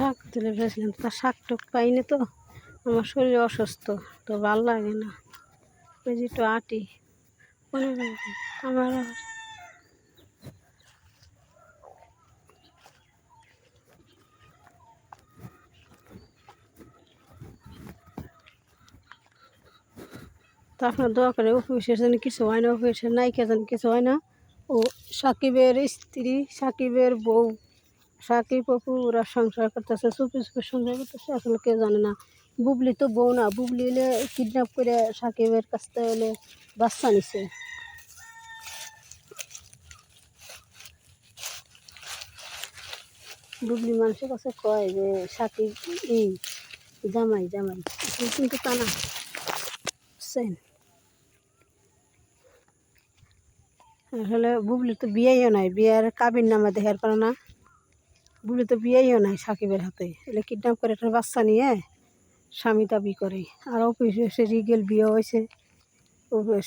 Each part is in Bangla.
শাক তুলে ফেলেছিলাম, তার শাক টুক পাইনি তো, আমার শরীর অসুস্থ, তো ভালো লাগে না। ওই যে একটু আটি আমার তো আপনার দোয়া করে অফিসের জন্য কিছু হয় না, অফিসের নায়িকা যেন কিছু হয় না। ও সাকিবের স্ত্রী, সাকিবের বউ, সাকিব অপু ওরা সংসার করতেছে, চুপি চুপি সংসার করতেছে, আসলে কেউ জানে না। বুবলি তো বউ না, বুবলি হলে কিডন্যাপ করে সাকিবের কাছ থেকে হলে বাচ্চা নিছে। বুবলি মানুষের কাছে কয় যে সাকিব এই জামাই জামাই, কিন্তু তা না, বুঝছেন। আসলে বুবলির তো বিয়েও নাই, বিয়ের কাবিন নামা দেখার পারে না। বুবলি তো বিয়েও নাই সাকিবের হাতে, এলে কিডন্যাপ করে একটা বাচ্চা নিয়ে স্বামী দাবি করে। আর অফিসে রিগেল বিয়ে হয়েছে,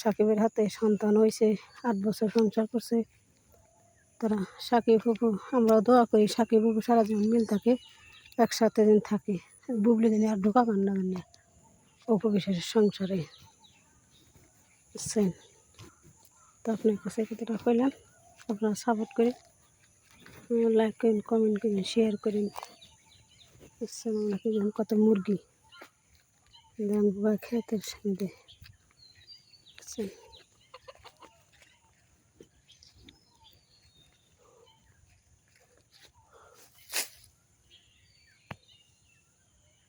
সাকিবের হাতে সন্তান হয়েছে, 8 বছর সংসার করছে তারা। সাকিব অপু আমরাও দোয়া করি সাকিব অপু সারা জীবন মিল থাকে, একসাথে দিন থাকে। বুবলি দিনে আর ঢোকাবেন না জানি অপু বিশ্বাসের সংসারে, বুঝছেন। তো আপনার কাছে কতটা কইলাম, আপনারা সাপোর্ট করে লাইক করেন, কমেন্ট করেন, শেয়ার করেন, বুঝছেন। আমাকে যেমন কত মুরগি খেতে, বুঝছেন।